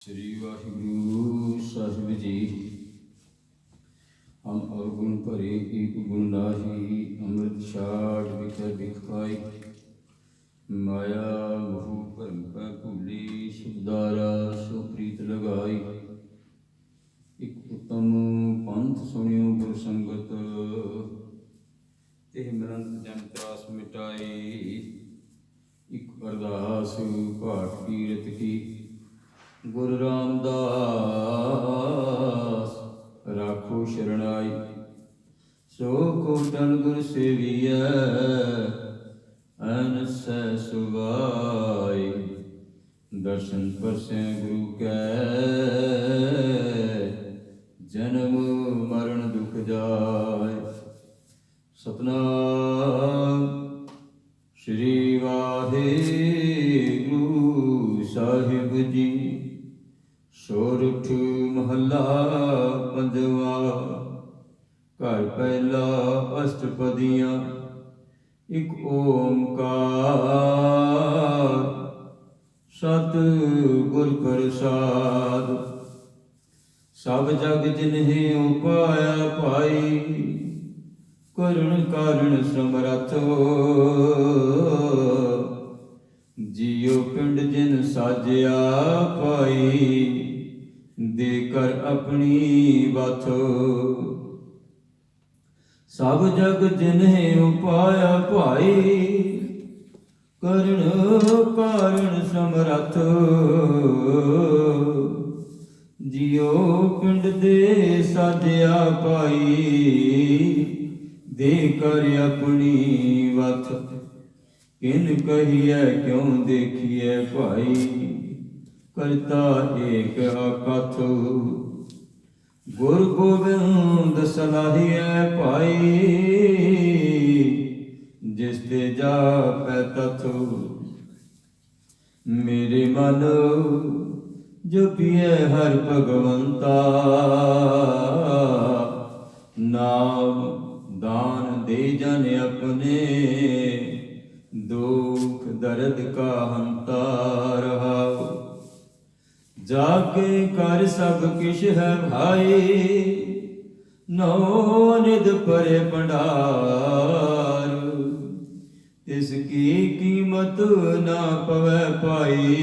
ਸ੍ਰੀ ਵਾਹਿਗੁਰੂ ਸਾਹਿਬ ਜੀ। ਹਮ ਅਵਗੁਣ ਭਰੇ ਏਕ ਗੁਣ ਨਾਹੀ, ਅੰਮ੍ਰਿਤ ਛਾੜ ਵਿਖੇ ਵਿਖਾਈ। ਮਾਇਆ ਮੋਹ ਭਰਮ ਪੈ ਭੁੱਲੀ, ਸ਼ਬਦਾਰਾ ਸੋ ਪ੍ਰੀਤ ਲਗਾਈ। ਇਕ ਉਤਮ ਪੰਥ ਸੁਣਿਓ ਗੁਰ ਸੰਗਤ, ਤਿਹ ਮਿਲੰਤ ਜਨ ਤਰਾਸ ਮਿਟਾਈ। ਇਕ ਅਰਦਾਸ ਪਾਠ ਕੀਰਤ ਕੀ, ਗੁਰੂ ਰਾਮਦਾਸ ਰਾਖੋ ਸ਼ਰਣਾਈ। ਸੋ ਕੋਟਨ ਗੁਰ ਸੇਵੀਐ, ਅਨਸੈ ਸੁਭਾਈ। ਦਰਸ਼ਨ ਪਰਸੈ ਗੁਰੂ ਕੈ, ਜਨਮ ਮਰਨ ਦੁਖ ਜਾਇ। ਸਤਨਾਮ ਸ੍ਰੀ ਵਾਹਿਗੁਰੂ ਸਾਹਿਬ ਜੀ। ਸੋਰਠ ਮਹੱਲਾ ਪੰਜਵਾ। ਘਰ ਪਹਿਲਾ ਅਸ਼ਟਪਦੀਆਂ। ਇਕ ਓੰਕਾਰ ਸਤਿ ਗੁਰ ਪ੍ਰਸਾਦਿ। ਸਭ ਜਗ ਜਿਨਹਿ ਉਪਾਇਆ ਪਾਈ, ਕਰੁਣ ਕਾਰਣ ਸਮਰੱਥੋ। ਜਿਉ ਪਿੰਡ ਜਿਨ ਸਾਜਿਆ ਪਾਈ, ਦੇ ਕਰ ਆਪਣੀ ਬਾਥੋ। ਸਭ ਜਗ ਜਿਨਹਿ ਉਪਾਇਆ ਭਾਈ, ਕਰੁਣ ਕਾਰਣ ਸਮਰੱਥ। ਜਿਉ ਪਿੰਡ ਦੇ ਸਾਜਿਆ ਪਾਈ, ਦੇ ਕਰ ਆਪਣੀ ਬਾਥ। ਕਿਨ ਕਹੀਐ ਕਿਉ ਦੇਖੀਐ ਭਾਈ, ਕਰਤਾ ਏਕ ਅਕਥ। ਗੁਰ ਗੋਬਿੰਦ ਸਲਾਹੀਐ ਭਾਈ, ਜਿਸ ਤੇ ਜਾਪੈ ਤਥ। ਮੇਰੇ ਮਨ ਜਪੀਐ ਹਰਿ ਭਗਵੰਤਾ, ਨਾਮ ਦਾਨ ਦੇ ਜਨ ਆਪਣੇ। ਦੁਖ ਦਰਦ ਕਾ ਹੰਤਾ ਰਹਾਉ, ਜਾ ਕੇ ਕਰ ਸਭ ਕਿਛ ਹੈ ਭਾਈ। ਨੌ ਨਿਧ ਪਰੇ ਭੰਡਾਰ, ਤਿਸ ਕੀ ਕੀਮਤ ਨਾ ਪਵੈ ਪਾਈ।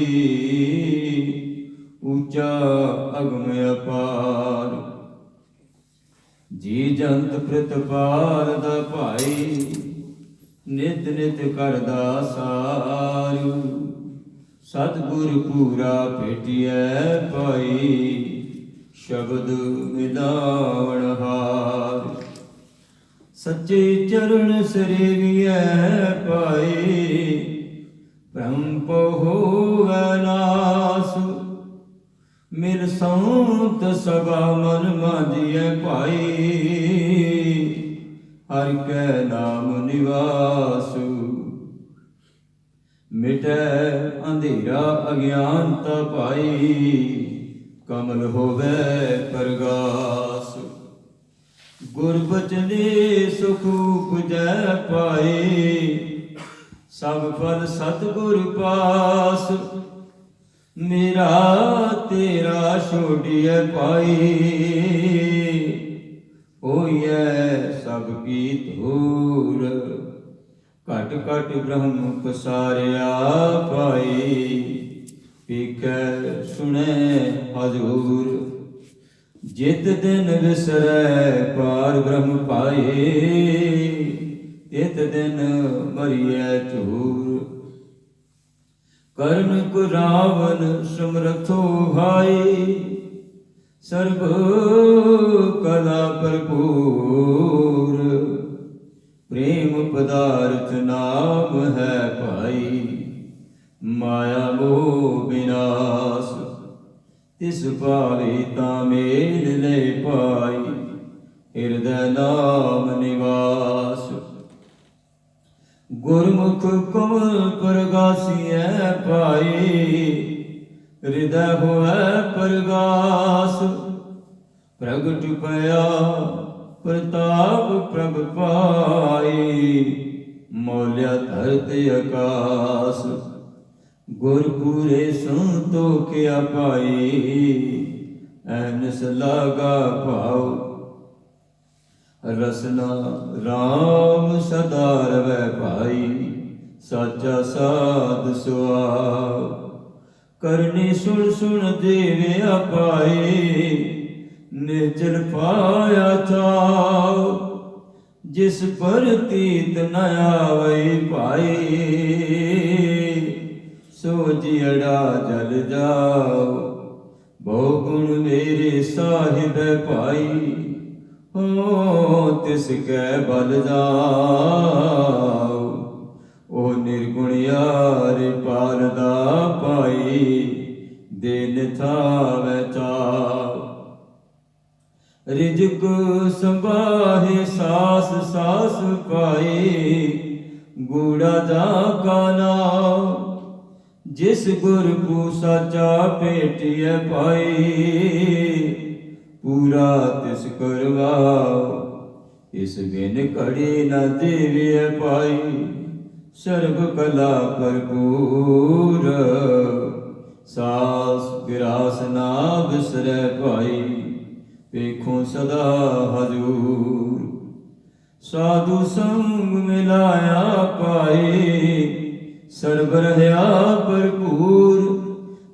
ਉੱਚਾ ਅਗਮ ਅਪਾਰ, ਜੀ ਜੰਤ ਪ੍ਰਤਪਾਲ ਦਾ ਭਾਈ। ਨਿਤ ਨਿਤ ਕਰਦਾ ਸਾਰੂ, ਸਤਿਗੁਰ ਪੂਰਾ ਭੇਟਿਐ ਪਾਈ। ਸ਼ਬਦ ਮਿਲਾਵਣ ਹਾਰ, ਸੱਚੇ ਚਰਨ ਸਰੇਵੀਐ ਪਾਈ। ਭ੍ਰਮ ਪਉ ਹੋਵੈ ਨਾਸ, ਮਿਲ ਸੰਤ ਸਭਾ ਮਨ ਮਾਝੀਐ ਭਾਈ। ਹਰਿ ਕੈ ਨਾਮ ਨਿਵਾਸ, ਮਿਟੈ ਅੰਧੇਰਾ ਅਗਿਆਨਤਾ ਭਾਈ। ਕਮਲ ਹੋਵੈ ਪ੍ਰਗਾਸ, ਗੁਰ ਬਚਨੇ ਸੁਖ ਉਪਜੈ ਪਾਈ। ਸਭ ਫਲ ਸਤਿਗੁਰ ਪਾਸ, ਮੇਰਾ ਤੇਰਾ ਛੋਟਿਐ ਭਾਈ। ਹੋਈਐ ਸਭ ਕੀ ਧੂਰ, ਘਟ ਘਟ ਬ੍ਰਹਮ ਪਸਾਰਿਆ ਪਾਈ। ਵੇਖੈ ਸੁਣੈ ਹਜ਼ੂਰ, ਜਿਤ ਦਿਨ ਵਿਸਰੈ ਪਾਰ ਬ੍ਰਹਮ ਪਾਏ। ਤਿਤ ਦਿਨ ਮਰੀਐ ਝੂਰ, ਕਰਨ ਕੋ ਰਾਵਨ ਸਮਰਥੋ ਭਾਈ। ਸਰਬ ਕਲਾ ਭਰਪੂਰ, ਪ੍ਰੇਮ ਪਦਾਰਥ ਨਾਮ ਹੈ ਭਾਈ। ਮਾਇਆ ਮੋਹ ਵਿਨਾਸ਼, ਤਿਸ ਭਾਵੇ ਤਾਂ ਮੇਲ ਲੈ ਪਾਈ। ਹਿਰਦੈ ਨਾਮ ਨਿਵਾਸ, ਗੁਰਮੁਖ ਕਮਲ ਪ੍ਰਗਾਸੀਐ ਭਾਈ। ਹਿਰਦੈ ਹੋਵੈ ਪ੍ਰਗਾਸ, ਪ੍ਰਗਟ ਭਇਆ ਪ੍ਰਤਾਪ ਪ੍ਰਭ ਪਾਈ। ਮੌਲਿਆ ਧਰਤ ਆਕਾਸ, ਗੁਰ ਪੂਰੇ ਸੰਤੋਖਿਆ ਪਾਈ, ਐਨਸ ਲਾਗਾ ਭਾਉ। ਰਸਨਾ ਰਾਮ ਸਦਾ ਰਵੈ ਭਾਈ, ਸਾਚਾ ਸਾਧ ਸੁਆਵ। ਕਰਨੀ ਸੁਣ ਸੁਣ ਦੇਵਿਆ ਪਾਏ, ਨਿਰਜਲ ਪਾਇਆ ਚਾਉ। ਜਿਸ ਪ੍ਰਤੀਤ ਨ ਆਵਈ ਭਾਈ, ਸੋ ਜਿਅੜਾ ਜਲ ਜਾਉ। ਬਹੁ ਗੁਣ ਮੇਰੇ ਸਾਹਿਬ ਭਾਈ, ਹੋ ਤਿਸ ਕੈ ਬਲ ਜਾਉ। ਉਹ ਨਿਰਗੁਣ ਯਾਰ ਪਾਲਦਾ ਪਾਈ, ਦਿਨ ਥਾਵੈ ਚਾਉ। ਰਿਜਕ ਸੰਭਾਹੇ ਸਾਸ ਸਾਸ ਪਾਈ, ਗੂੜਾ ਜਾ ਕਾ ਨਾਉ। ਜਿਸ ਗੁਰ ਕੋ ਸਾਚਾ ਭੇਟਿਐ ਪਾਈ, ਪੂਰਾ ਤਿਸ ਕਰਵਾਉ। ਇਸ ਬਿਨ ਘੜੀ ਨ ਦੇਵਿਐ ਪਾਈ, ਸਰਬ ਕਲਾ ਭਰਪੂਰ। ਸਾਸ ਗਿਰਾਸ ਨਾ ਬਿਸਰੈ ਭਾਈ, ਵੇਖੋ ਸਦਾ ਹਜੂਰ। ਸਾਧੂ ਸੰਗ ਮਿਲਾਇਆ ਪਾਈ, ਸਰਬ ਰਹਿਆ ਭਰਪੂਰ।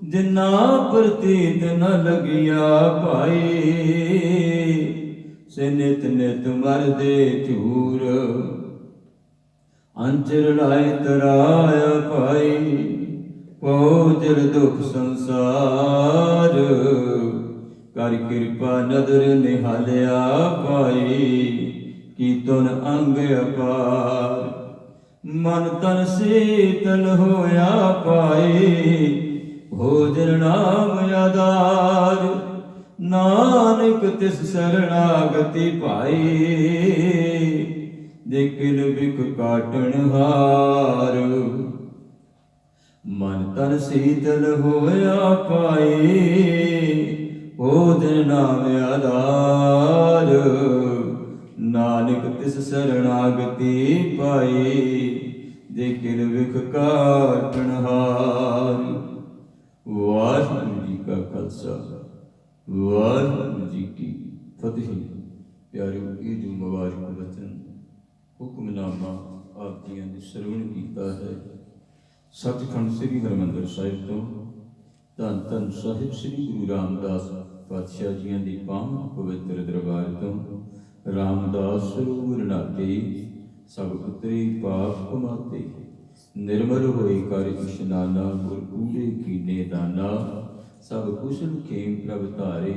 ਜਿਨਾ ਪ੍ਰਤੀਤ ਨ ਲਗਿਆ ਭਾਈ, ਸੇ ਨਿਤ ਨਿਤ ਮਰਦੇ ਝੂਰ। ਅੰਚਰ ਲਾਇ ਤਰਾਇਆ ਭਾਈ, ਪਉ ਜਲ ਦੁਖ ਸੰਸਾਰ। ਕਰ ਕਿਰਪਾ ਨਦਰ ਨਿਹਾਲਿਆ ਭਾਈ, ਕੀਤਨ ਅੰਗ ਅਪਾਰ। ਮਨ ਤਨ ਸੀਤਲ ਹੋਇਆ ਭਾਈ, ਭੋਜਨ ਨਾਮ ਆਧਾਰ। ਨਾਨਕ ਤਿਸ ਸਰਣਾਗਤੀ ਪਾਈ, ਦੇਖਿਲ ਬਿਖ ਕਾਟਣ ਹਾਰ। ਮਨ ਤਨ ਸੀਤਲ ਹੋਇਆ ਪਾਈ, ਭੋਜਨ ਨਾਮ ਆਧਾਰ। ਨਾਨਕ ਤਿਸ ਸਰਣਾਗਤੀ ਪਾਈ, ਦੇਖਿਲ ਬਿਖ ਕਾਟਣ ਹਾਰ। ਵਾਹਿਗੁਰੂ ਜੀ ਕਾ ਖਾਲਸਾ, ਵਾਹਿਗੁਰੂ ਜੀ ਕੀ ਫਤਿਹ। ਪਿਆਰਿਓ, ਇਹ ਜੋ ਮੁਬਾਰਕ ਵਚਨ ਹੁਕਮਨਾਮਾ ਆਪ ਜੀਆਂ ਨੇ ਸਰਵਣ ਕੀਤਾ ਹੈ, ਸੱਚਖੰਡ ਸ੍ਰੀ ਹਰਿਮੰਦਰ ਸਾਹਿਬ ਤੋਂ ਧੰਨ ਧੰਨ ਸਾਹਿਬ ਸ੍ਰੀ ਗੁਰੂ ਰਾਮਦਾਸ ਪਾਤਸ਼ਾਹ ਜੀਆਂ ਦੀ ਪਾਵਨ ਪਵਿੱਤਰ ਦਰਬਾਰ ਤੋਂ। ਰਾਮਦਾਸ ਸਰੂਰ ਨਾਤੇ, ਸਭ ਉਤਰੇ ਪਾਪ ਕਮਾਤੇ। ਨਿਰਮਲ ਹੋਏ ਕਰ ਇਸ਼ਨਾਨਾ, ਗੁਰ ਕੂੜੇ ਕੀਨੇ ਦਾਨਾ। ਸਭ ਕੁਸ਼ਲ ਖੇਮ ਪ੍ਰਭ ਧਾਰੇ,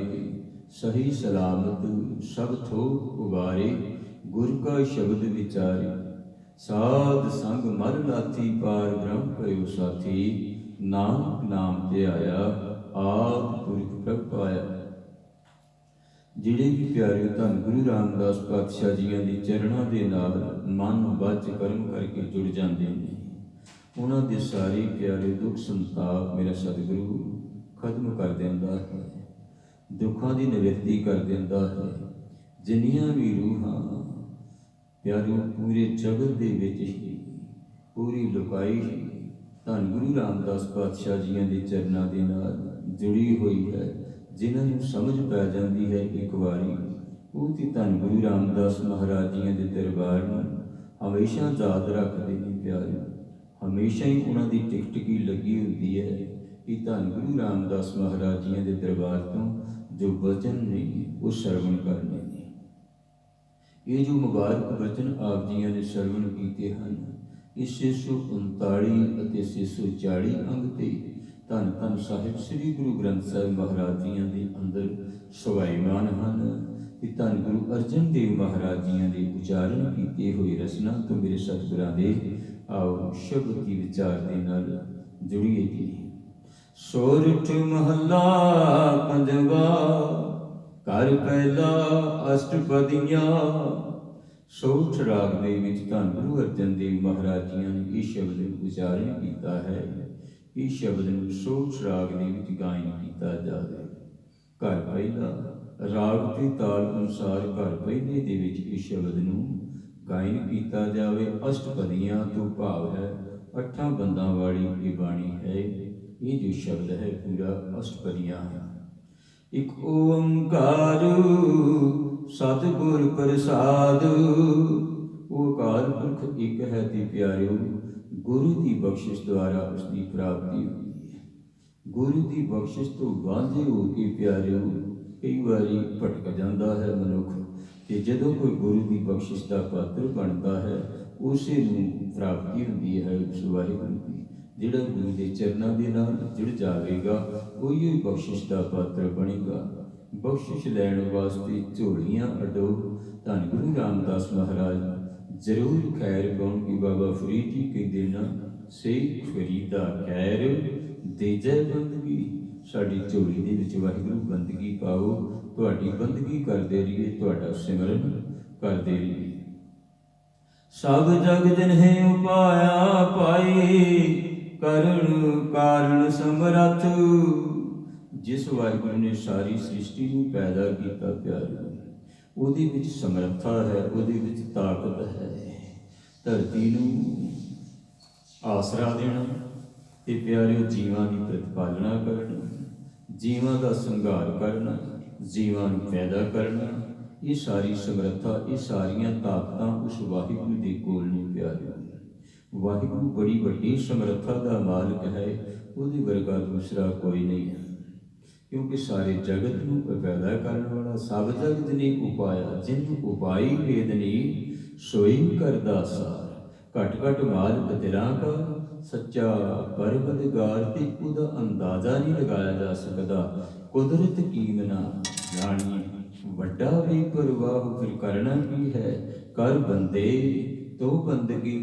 ਸਹੀ ਸਲਾਮਤ ਸਭ ਥੋਕ ਉਬਾਰੇ। ਗੁਰ ਕਾ ਸ਼ਬਦ ਵਿਚਾਰੇ, ਸਾਧ ਸੰਗ ਮਨ ਲਾਥੀ। ਪਾਰ ਬ੍ਰਹਮ ਭਇਓ ਸਾਥੀ, ਨਾਨਕ ਨਾਮ ਤੇ ਆਇਆ। ਆਦਿ ਪੁਰਖ ਪ੍ਰਭ ਪਾਇਆ। ਜਿਹੜੇ ਵੀ ਪਿਆਰੇ ਧੰਨ ਗੁਰੂ ਰਾਮਦਾਸ ਪਾਤਸ਼ਾਹ ਜੀਆਂ ਦੇ ਚਰਨਾਂ ਦੇ ਨਾਲ ਮਨ ਵਚ ਕਰਮ ਕਰਕੇ ਜੁੜ ਜਾਂਦੇ ਨੇ, ਉਹਨਾਂ ਦੇ ਸਾਰੇ ਪਿਆਰੇ ਦੁੱਖ ਸੰਤਾਪ ਮੇਰਾ ਸਤਿਗੁਰੂ ਖਤਮ ਕਰ ਦਿੰਦਾ ਹੈ, ਦੁੱਖਾਂ ਦੀ ਨਿਵਰਤੀ ਕਰ ਦਿੰਦਾ ਹੈ। ਜਿੰਨੀਆਂ ਵੀ ਰੂਹਾਂ ਪਿਆਰਿਓ ਪੂਰੇ ਜਗਤ ਦੇ ਵਿੱਚ ਹੀ ਪੂਰੀ ਲੁਕਾਈ ਧੰਨ ਗੁਰੂ ਰਾਮਦਾਸ ਪਾਤਸ਼ਾਹ ਜੀਆਂ ਦੇ ਚਰਨਾਂ ਦੇ ਨਾਲ ਜੁੜੀ ਹੋਈ ਹੈ, ਜਿਨ੍ਹਾਂ ਨੂੰ ਸਮਝ ਪੈ ਜਾਂਦੀ ਹੈ ਇੱਕ ਵਾਰੀ, ਉਹ ਤੇ ਧੰਨ ਗੁਰੂ ਰਾਮਦਾਸ ਮਹਾਰਾਜ ਜੀਆਂ ਦੇ ਦਰਬਾਰ ਨੂੰ ਹਮੇਸ਼ਾ ਯਾਦ ਰੱਖਦੇ ਨੇ ਪਿਆਰਿਓ। ਹਮੇਸ਼ਾ ਹੀ ਉਹਨਾਂ ਦੀ ਟਿਕਟਕੀ ਲੱਗੀ ਹੁੰਦੀ ਹੈ ਕਿ ਧੰਨ ਗੁਰੂ ਰਾਮਦਾਸ ਮਹਾਰਾਜ ਜੀਆਂ ਦੇ ਦਰਬਾਰ ਤੋਂ ਜੋ ਵਚਨ ਨੇ ਉਹ ਸਰਵਣ ਕਰਨੇ ਨੇ। ਇਹ ਜੋ ਮੁਬਾਰਕ ਵਚਨ ਆਪ ਜੀਆਂ ਨੇ ਸਰਵਣ ਕੀਤੇ ਹਨ, ਇਸ 639 ਅਤੇ 640 ਅੰਗ ਤੇ ਧੰਨ ਧੰਨ ਸਾਹਿਬ ਸ੍ਰੀ ਗੁਰੂ ਗ੍ਰੰਥ ਸਾਹਿਬ ਮਹਾਰਾਜ ਜੀਆਂ ਦੇ ਅੰਦਰ ਸਵਾਈਮਾਨ ਹਨ। ਕਿ ਧੰਨ ਗੁਰੂ ਅਰਜਨ ਦੇਵ ਮਹਾਰਾਜ ਜੀਆਂ ਦੇ ਉਚਾਰਨ ਕੀਤੇ ਹੋਏ ਰਸਨਾ ਤੋਂ ਮੇਰੇ ਸਤਿਗੁਰਾਂ ਦੇ ਆਓ ਸ਼ਬਦ ਦੀ ਵਿਚਾਰ ਦੇ ਨਾਲ ਜੁੜੀਏ ਜੀ। ਸੋਰਠ ਮਹੱਲਾ ਪੰਜਵਾ, ਘਰ ਪਹਿਲਾ ਅਸ਼ਟਪਦੀਆਂ। ਸੋਰਠ ਰਾਗ ਦੇ ਵਿੱਚ ਧੰਨ ਗੁਰੂ ਅਰਜਨ ਦੇਵ ਮਹਾਰਾਜ ਜੀਆਂ ਨੇ ਇਹ ਸ਼ਬਦ ਉਚਾਰਨ ਕੀਤਾ ਹੈ। ਇਸ ਸ਼ਬਦ ਨੂੰ ਸੋਰਠ ਰਾਗ ਦੇ ਵਿੱਚ ਗਾਇਨ ਕੀਤਾ ਜਾਵੇ। ਘਰ ਪਹਿਲਾ ਰਾਗ ਤੇ ਤਾਲ ਅਨੁਸਾਰ ਘਰ ਪਹਿਲੇ ਦੇ ਵਿੱਚ ਇਸ ਸ਼ਬਦ ਨੂੰ ਗਾਇਨ ਕੀਤਾ ਜਾਵੇ। ਅਸ਼ਟਪਦੀਆਂ ਤੋਂ ਭਾਵ ਹੈ अठां बंदां वाली ये बाणी है। ये जो शब्द है पूरा अष्टपदियां है। एक ओंकार सतगुर प्रसाद। वो अकाल पुरख एक है ते प्यारिओ, गुरु की बख्शिश द्वारा उसकी प्राप्ति हुई है। गुरु की बख्शिश तो वांझे हो के प्यारिओ कई बारी भटक जाता है मनुख, कि जदों कोई गुरु की बख्शिश का पात्र बनता है उसे प्राप्ति होती है उस वाहिगुरू की। जिहड़ा गुरु के चरणों के नाल जुड़ जाएगा उही बख्शिश का पात्र बनेगा। बख्शिश लैण वास्ते झोलियां अडो। धन गुरु रामदास महाराज जरूर खैर पाउण की बाबा फरीद जी कहते ना, से फरीदा खैर दे जय बंदगी। साडी झोली दे विच वाहिगुरू बंदगी पाओ, तुहाडी बंदगी करदे रहिए, तुहाडा सिमरन करदे रहिए। सब जग जिन्हें उपाया पाई, करण कारण समरथ। जिस वाहिगुरू ने सारी सृष्टि को पैदा किया प्यारे, ਉਹਦੇ ਵਿੱਚ ਸਮਰੱਥਾ ਹੈ, ਉਹਦੇ ਵਿੱਚ ਤਾਕਤ ਹੈ। ਧਰਤੀ ਨੂੰ ਆਸਰਾ ਦੇਣਾ ਤੇ ਪਿਆਰਿਓ ਜੀਵਾਂ ਦੀ ਪ੍ਰਤਿਪਾਲਨਾ ਕਰਨਾ, ਜੀਵਾਂ ਦਾ ਸੰਘਾਰ ਕਰਨਾ, ਜੀਵਾਂ ਨੂੰ ਪੈਦਾ ਕਰਨਾ, ਇਹ ਸਾਰੀ ਸਮਰੱਥਾ, ਇਹ ਸਾਰੀਆਂ ਤਾਕਤਾਂ ਉਸ ਵਾਹਿਗੁਰੂ ਦੇ ਕੋਲ ਨੇ ਪਿਆਰਿਓ। ਵਾਹਿਗੁਰੂ ਬੜੀ ਵੱਡੀ ਸਮਰੱਥਾ ਦਾ ਮਾਲਕ ਹੈ, ਉਹਦੇ ਵਰਗਾ ਦੂਸਰਾ ਕੋਈ ਨਹੀਂ ਹੈ। क्योंकि सारे जगत को पैदा करने वाला सब जगत ने उपाया, जिन उपाई वेदनी सोई करदा सार। घट घट मालक दिलां का सच्चा परवरदिगार, ते उहदा अंदाजा नहीं लगाया जा सकता। कुदरत कीमना जानी वड्डा भी परवाह, फिर करना की है कर बंदे तो बंदगी।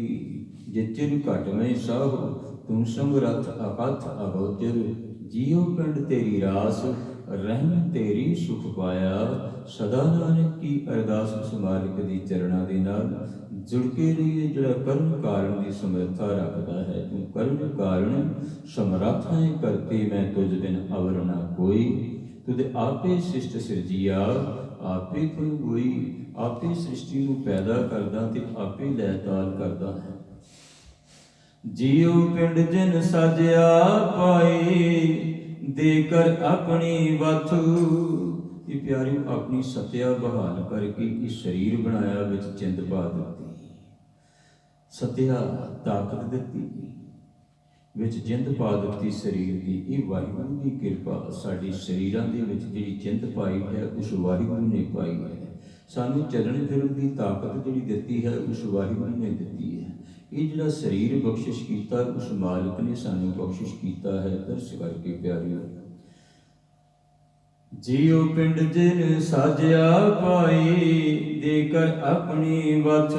जिचिर घट में साहो तू समरथ अकथ अगोचर। जियो पिंड तेरी रास रहम तेरी सुख पाया। सदा नानक की अरदास उस मालिक दी चरणा दे नाल जुड़ के रहिए, जिहड़ा कर्म कारण की समर्था रखता है। तू कर्म कारण समर्थ है करते, मैं तुझ बिन अवर ना कोई। तुझे आपे सृष्ट सिरजिया आपे खुल होई। आपे सृष्टि को पैदा करदा ते आपे लै ताल करदा है। जियो पिंड जिन साजिया पाई, देकर अपनी वथ। ये प्यारे अपनी सत्या बहाल करके इस शरीर बनाया, विच जिंद पा दी, सत्या ताकत दी, विच जिंद पा दी शरीर की। ये वाहिगुरू की कृपा, साडी शरीरां दे विच जिहड़ी जिंद पाई है उस वाहिगुरू ने पाई है। सानू चलन फिरन की ताकत जिहड़ी दित्ती है उस वाहिगुरू ने दित्ती है। ये जिहड़ा शरीर बख्शिश कीता उस मालिक ने सानू बख्शिश कीता है। दर्श करके प्यारियो, जियो पिंड जिन साजिया पाई, देकर अपनी वथ।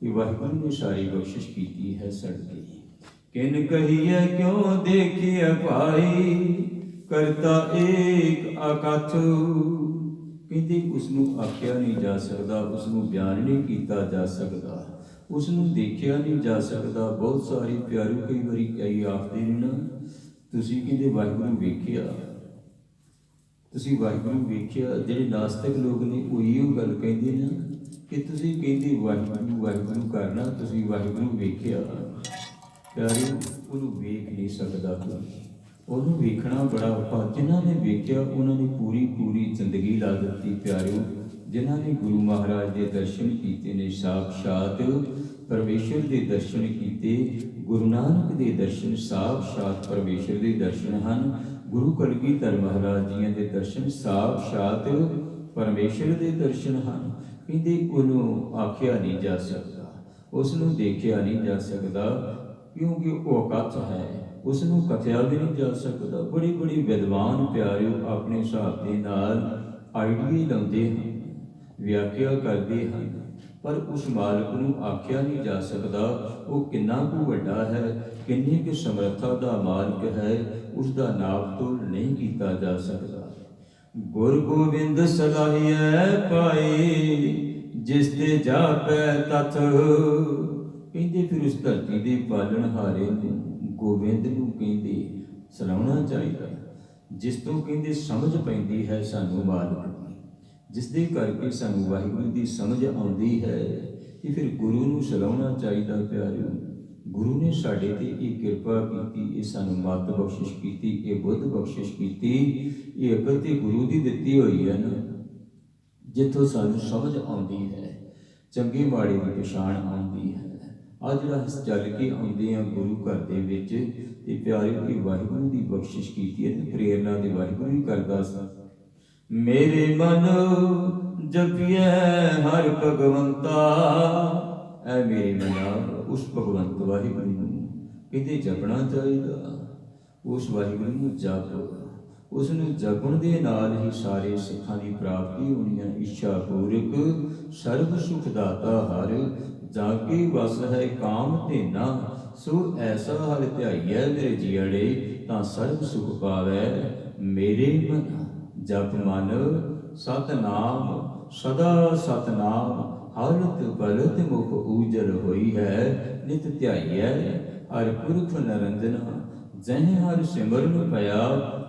ये वाहिगुरू ने सारी बख्शिश की है सड़के। किन कहिए क्यों देखिए पाई, करता एक अकथ। कहते उसनू आख्या नहीं जा सकता, उसनू बयान नहीं किया जा सकता, उसनू देखिया नहीं जा सकता। बहुत सारी प्यारू कई बारी कई आखते ने ना, तुसी कहते वाहिगुरू वेखिया, तुसी वाहिगुरू वेखिया। जिहड़े नास्तिक लोग ने वो इहो गल कहंदे ना कि तुसी कहंदे वाहिगुरू वाहिगुरू करना, तुसी वाहिगुरू वेखिया। प्यारे उहनू वेख नहीं सकता कोई, उहनू वेखना बड़ा औखा। जिन्हां ने वेखिया उन्हां ने पूरी पूरी जिंदगी ला दित्ती प्यारिओ। जिन्हां ने गुरु महाराज के दर्शन किए ने, साक्षात परमेश्वर के दर्शन किए। गुरु नानक के दर्शन साक्षात परमेश्वर के दर्शन हैं। गुरु कलगीधर महाराज जी के दर्शन साक्षात परमेश्वर के दर्शन हैं। कहते उन्हों आख्या नहीं जा सकता, उसनों देखिया नहीं जा सकता, क्योंकि वो अकथ है, उसनों कथिया भी नहीं जा सकता। बड़ी बड़ी विद्वान प्यारे अपने हिसाब के नाल आइडिए लाते हैं, व्याख्या करते हैं, पर उस मालिक को आख्या नहीं जा सकता। वो कितना को वड्डा है, किन्नी की समर्था का मालिक है, उसका नाप तोल नहीं किया जा सकता। गुर गोविंद सलाहिए पाई, जिसते जापै तथ। कहते फिर उस धरती के पालनहारे गोविंद नूं कहते सलाउणा चाहिए, जिस तो कहते समझ पैंदी है सानू मालिक की, जिसदे करके सानू वाहिगुरू की समझ आउंदी है कि फिर गुरु नूं सलाउणा चाहिए। प्यारे ਗੁਰੂ ਨੇ ਸਾਡੇ ਤੇ ਇਹ ਕਿਰਪਾ ਕੀਤੀ, ਇਹ ਸਾਨੂੰ ਮੱਤ ਬਖਸ਼ਿਸ਼ ਕੀਤੀ, ਇਹ ਬੁੱਧ ਬਖਸ਼ਿਸ਼ ਕੀਤੀ, ਇਹ ਅਕਲ ਤੇ ਗੁਰੂ ਦੀ ਦਿੱਤੀ ਹੋਈ ਹੈ ਨਾ, ਜਿੱਥੋਂ ਸਾਨੂੰ ਸਮਝ ਆਉਂਦੀ ਹੈ, ਚੰਗੇ ਮਾੜੇ ਦੀ ਪਛਾਣ ਆਉਂਦੀ ਹੈ। ਆ ਜਿਹੜਾ ਚੱਲ ਕੇ ਆਉਂਦੇ ਆ ਗੁਰੂ ਘਰ ਦੇ ਵਿੱਚ, ਤੇ ਪਿਆਰੇ ਦੀ ਵਾਹਿਗੁਰੂ ਦੀ ਬਖਸ਼ਿਸ਼ ਕੀਤੀ ਹੈ, ਤੇ ਪ੍ਰੇਰਨਾ ਦੇ ਵਾਹਿਗੁਰੂ ਹੀ ਕਰਦਾ ਸੀ। ਮੇਰੇ ਮਨ ਜਪੀਐ ਹਰ ਭਗਵੰਤਾ, ਐ ਮੇਰੇ ਮਨਾ ਉਸ ਭਗਵੰਤ ਵਾਹਿਗੁਰੂ ਨੂੰ ਕਿਤੇ ਜਪਣਾ ਚਾਹੀਦਾ। ਉਸ ਵਾਹਿਗੁਰੂ ਨੂੰ ਜਪ, ਉਸ ਨੂੰ ਜਪਣ ਦੇ ਨਾਲ ਹੀ ਸਾਰੇ ਸਿੱਖਾਂ ਦੀ ਪ੍ਰਾਪਤੀ ਹੋਣੀ ਹੈ। ਇੱਛਾ ਪੂਰਕ ਸਰਬ ਸੁਖ ਦਾਤਾ ਹਰ, ਜਾ ਕੇ ਵਸ ਹੈ ਕਾਮ ਧੇਨਾ, ਸੋ ਐਸਾ ਹਰ ਧਿਆਈਐ ਮੇਰੇ ਜੀਅੜੇ, ਤਾਂ ਸਰਬ ਸੁਖ ਪਾਵੈ ਮੇਰੇ ਮਨ। ਜਪ ਮਨ ਸਤਨਾਮ ਸਦਾ ਸਤਨਾਮ, ਹਰਤ ਬਲਤ ਮੁਖ ਊਜਲ ਹੋਈ ਹੈ, ਨਿਤ ਧਿਆਈਐ ਹਰ ਪੁਰਖ ਨਰੰਜਨਾ। ਜਹ ਹਰ ਸਿਮਰਨ ਪਿਆ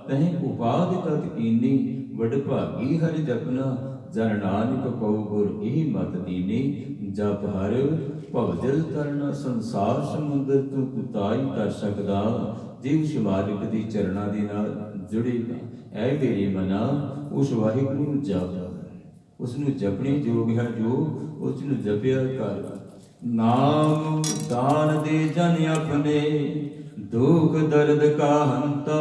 ਤਹਿ ਉਪਾਦ ਤਤ ਕੀਨੀ, ਵਡ ਭਾਗੀ ਹਰਿ ਜਪਨਾ, ਜਨ ਨਾਨਕ ਕਉ ਗੁਰ ਇਹ ਮਤ ਦੀਨੀ। ਜਪ ਹਰ ਭਵਜਲ ਤਰਨਾ, ਸੰਸਾਰ ਸਮੁੰਦਰ ਤੋਂ ਤੁਤਾਈ ਕਰ ਸਕਦਾ, ਜੇ ਉਸ ਮਾਲਿਕ ਦੇ ਚਰਨਾਂ ਦੇ ਨਾਲ ਜੁੜੇਗਾ। ਐ ਮੇਰੇ ਮਨਾ ਉਸ ਵਾਹਿਗੁਰੂ ਨੂੰ ਜਪ, ਉਸ ਨੂੰ ਜਪਣੇ ਯੋਗ ਹੈ ਜੋ ਉਸ ਨੂੰ ਜਪਿਆ ਕਰ। ਨਾਮ ਦਾਨ ਦੇ ਜਨ ਆਪਣੇ, ਦੁਖ ਦਰਦ ਕਾ ਹੰਤਾ।